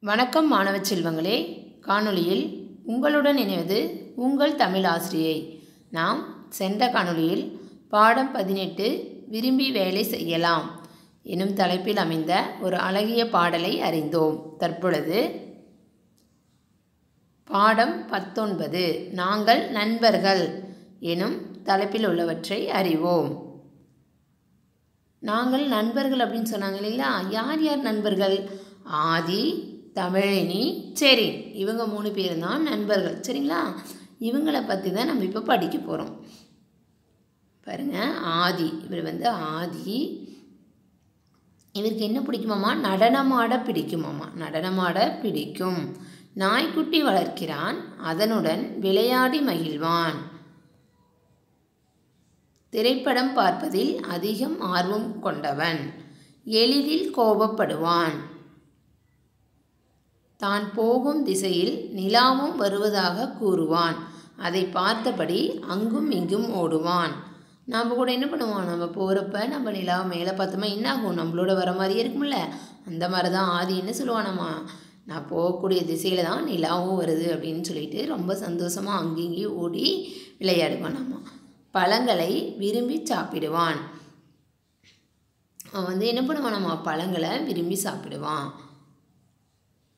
வணக்கம் மாணவ செல்வங்களே. காணொளியில் உங்களுடன் இணைவது உங்கள் தமிழ் ஆசிரியை. நாம் சென்ற காணொளியில் பாடம் 18 விரும்பி வேலை செய்யலாம் எனும் தலைப்பில் அமைந்த ஒரு அழகிய பாடலை அறிந்தோம். தற்பொழுது பாடம் 19 நாங்கள் நண்பர்கள் எனும் தலைப்பில் உள்ளவற்றை அறிவோம். நாங்கள் நண்பர்கள் அப்படின்னு சொன்னாங்க இல்லைங்களா? யார் யார் நண்பர்கள்? ஆதி, தமிழினி, செரின், இவங்க 3 பேர் தான் நண்பர்கள். சரிங்களா? இவங்களை பற்றி தான் நம்ம இப்போ படிக்க போகிறோம். பாருங்கள், ஆதி, இவர் ஆதி. இவருக்கு என்ன பிடிக்குமாம்மா? நடனமாட பிடிக்குமாம்மா. நடனமாட பிடிக்கும். நாய்க்குட்டி வளர்க்கிறான், அதனுடன் விளையாடி மகிழ்வான். திரைப்படம் பார்ப்பதில் அதிகம் ஆர்வம் கொண்டவன். எளிதில் கோபப்படுவான். தான் போகும் திசையில் நிலாவும் வருவதாக கூறுவான். அதை பார்த்தபடி அங்கும் இங்கும் ஓடுவான். நாம் கூட என்ன பண்ணுவோம்? நம்ம போகிறப்ப நம்ம நிலாவை மேலே பார்த்தோமா என்ன ஆகும்? நம்மளோட வர மாதிரியே இருக்கும்ல. அந்த மாதிரி தான் ஆதி என்ன சொல்லுவானாம்மா? நான் போகக்கூடிய திசையில் தான் நிலாவும் வருது அப்படின்னு சொல்லிட்டு ரொம்ப சந்தோஷமாக அங்கேயும் ஓடி விளையாடுவானாம்மா. பழங்களை விரும்பி சாப்பிடுவான். அவன் என்ன பண்ணுவானாம்மா? பழங்களை விரும்பி சாப்பிடுவான்.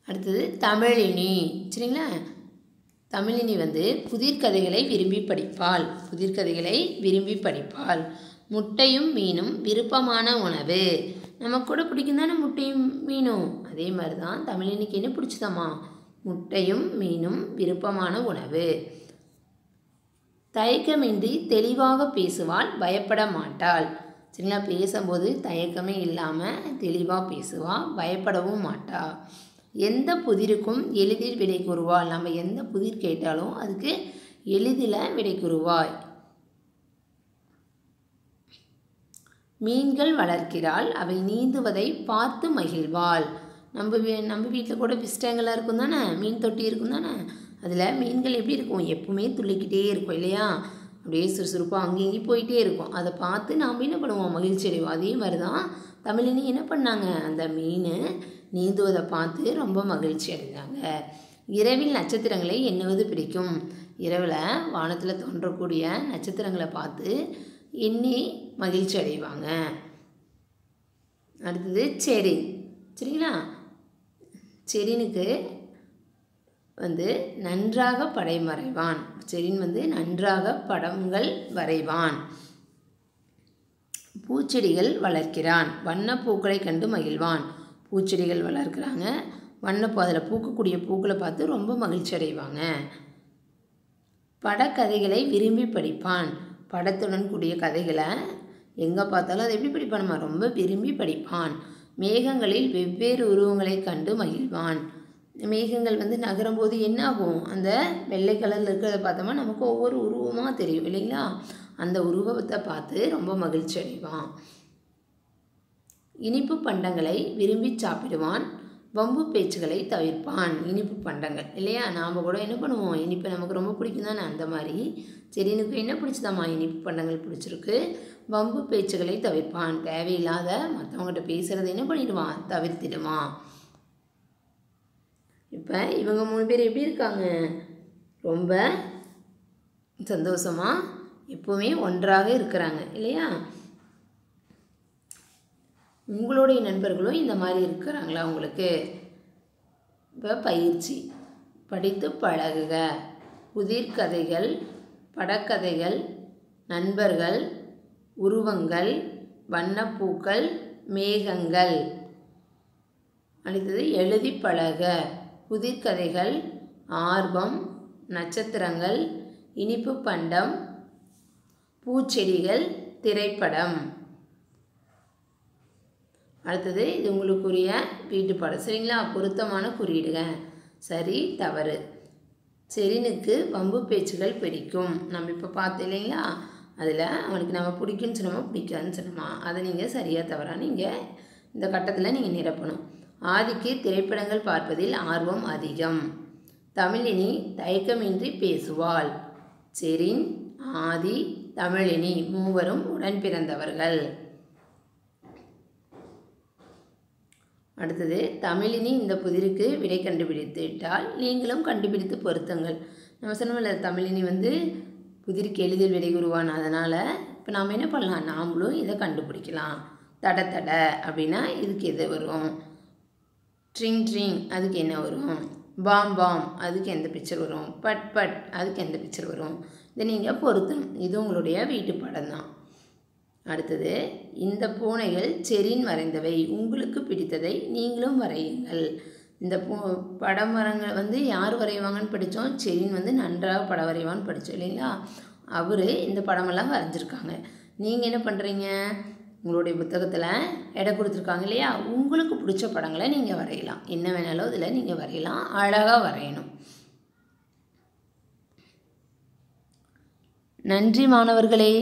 அடுத்தது தமிழினி. சரிங்களா? தமிழினி புதிர்கதைகளை விரும்பி படிப்பாள். புதிர்கதைகளை விரும்பி படிப்பாள். முட்டையும் மீனும் விருப்பமான உணவு. நமக்கு கூட பிடிக்கும் தானே முட்டையும் மீனும். அதே மாதிரி தான் தமிழினிக்கு என்ன பிடிச்சதாம்மா? முட்டையும் மீனும் விருப்பமான உணவு. தயக்கமின்றி தெளிவாக பேசுவாள், பயப்பட மாட்டாள். சரிங்களா? பேசும்போது தயக்கமே இல்லாமல் தெளிவாக பேசுவாள், பயப்படவும் மாட்டாள். எந்த புதிருக்கும் எளிதில் விடை கூறுவாள். நம்ம எந்த புதிர் கேட்டாலும் அதுக்கு எளிதில் விடை கூறுவாய். மீன்கள் வளர்க்கிறாள், அவை நீந்துவதை பார்த்து மகிழ்வாள். நம்ம வீட்டில் கூட பிஸ்டங்களாக இருக்கும் தானே, மீன் தொட்டி இருக்கும் தானே. அதில் மீன்கள் எப்படி இருக்கும்? எப்பவுமே துள்ளிக்கிட்டே இருக்கும் இல்லையா? அப்படியே சுறுசுறுப்பாக அங்கேயும் போயிட்டே இருக்கும். அதை பார்த்து நாம் என்ன பண்ணுவோம்? மகிழ்ச்சி அடைவோம். அதே மாதிரி தான் தமிழினி என்ன பண்ணாங்க? அந்த மீன் நீந்துவதை பார்த்து ரொம்ப மகிழ்ச்சி அடைந்தாங்க. இரவில் நட்சத்திரங்களை எண்ணுவது பிடிக்கும். இரவில் வானத்தில் தோன்றக்கூடிய நட்சத்திரங்களை பார்த்து எண்ணி மகிழ்ச்சி அடைவாங்க. அடுத்தது செரின். சரிங்களா? செரினுக்கு நன்றாக படம் வரைவான். செரின் நன்றாக படங்கள் வரைவான். பூச்செடிகள் வளர்க்கிறான், வண்ணப்பூக்களை கண்டு மகிழ்வான். பூச்செடிகள் வளர்க்குறாங்க, வண்ணப்பூ, அதில் பூக்கக்கூடிய பூக்களை பார்த்து ரொம்ப மகிழ்ச்சி அடைவாங்க. படக்கதைகளை விரும்பி படிப்பான். படத்துடன் கூடிய கதைகளை எங்கே பார்த்தாலும் அதை எப்படி படிப்பான்மா? ரொம்ப விரும்பி படிப்பான். மேகங்களில் வெவ்வேறு உருவங்களை கண்டு மகிழ்வான். மேகங்கள் நகரும் போது என்ன ஆகும்? அந்த வெள்ளை கலரில் இருக்கிறத பார்த்தோமா நமக்கு ஒவ்வொரு உருவமாக தெரியும் இல்லைங்களா? அந்த உருவத்தை பார்த்து ரொம்ப மகிழ்ச்சி அடைவான். இனிப்பு பண்டங்களை விரும்பி சாப்பிடுவான். வம்பு பேச்சுகளை தவிர்ப்பான். இனிப்பு பண்டங்கள் இல்லையா? நாம் கூட என்ன பண்ணுவோம்? இனிப்பு நமக்கு ரொம்ப பிடிக்கும் தானே. அந்த மாதிரி செரினுக்கு என்ன பிடிச்சதாம்மா? இனிப்பு பண்டங்கள் பிடிச்சிருக்கு. வம்பு பேச்சுகளை தவிர்ப்பான். தேவையில்லாத மற்றவங்ககிட்ட பேசுகிறத என்ன பண்ணிடுவான்? தவிர்த்திடுவான். இப்போ இவங்க 3 பேர் எப்படி இருக்காங்க? ரொம்ப சந்தோஷமாக எப்போவுமே ஒன்றாக இருக்கிறாங்க இல்லையா? உங்களுடைய நண்பர்களும் இந்த மாதிரி இருக்கிறாங்களா உங்களுக்கு? இப்போ பயிற்சி. படித்து பழகுக. புதிர்கதைகள், படக்கதைகள், நண்பர்கள், உருவங்கள், வண்ணப்பூக்கள், மேகங்கள். அடுத்தது எழுதி பழக. புதிர்கதைகள், ஆர்வம், நட்சத்திரங்கள், இனிப்பு பண்டம், பூச்செடிகள், திரைப்படம். அடுத்தது இது உங்களுக்குரிய வீட்டுப்பாடம். சரிங்களா? பொருத்தமான குறியீடுக. சரி, தவறு. செரினுக்கு வம்பு பேச்சுகள் பிடிக்கும். நம்ம இப்போ பார்த்தோம் இல்லைங்களா? அதில் அவனுக்கு நம்ம பிடிக்குன்னு சொன்னோமா பிடிக்காதுன்னு சொன்னோமா? அதை நீங்கள் சரியாக தவறா நீங்கள் இந்த கட்டத்தில் நீங்கள் நிரப்பணும். ஆதிக்கு திரைப்படங்கள் பார்ப்பதில் ஆர்வம் அதிகம். தமிழினி தயக்கமின்றி பேசுவாள். செரின், ஆதி, தமிழினி 3 உடன் பிறந்தவர்கள். அடுத்தது தமிழினி இந்த புதிருக்கு விடை கண்டுபிடித்து விட்டால் நீங்களும் கண்டுபிடித்து பொருத்துங்கள். நம்ம சொன்னோம்ல தமிழினி வந்து புதிருக்கு எளிதில் விடை கூறுவான். அதனால் இப்போ நாம் என்ன பண்ணலாம், நாமளும் இதை கண்டுபிடிக்கலாம். தட தட அப்படின்னா இதுக்கு எது வரும், ட்ரிங் ட்ரிங் அதுக்கு என்ன வரும், பாம் பாம் அதுக்கு எந்த பிக்சர் வரும், பட் பட் அதுக்கு எந்த பிக்சர் வரும், இதை நீங்கள் பொருத்தணும். இது உங்களுடைய வீட்டு படம் தான். அடுத்தது இந்த பூனைகள் செரின் வரைந்தவை, உங்களுக்கு பிடித்ததை நீங்களும் வரையுங்கள். இந்த படம் வரைங்கள் வந்து யார் வரைவாங்கன்னு படித்தோம், செரின் வந்து நன்றாக படம் வரைவான்னு படித்தோம் இல்லைங்களா. அவர் இந்த படமெல்லாம் வரைஞ்சிருக்காங்க. நீங்கள் என்ன பண்ணுறீங்க, உங்களுடைய புத்தகத்தில் எடை கொடுத்துருக்காங்க இல்லையா, உங்களுக்கு பிடிச்ச படங்களை நீங்கள் வரையலாம். என்ன வேணாலும் இதில் நீங்கள் வரையலாம், அழகாக வரையணும். நன்றி மாணவர்களே.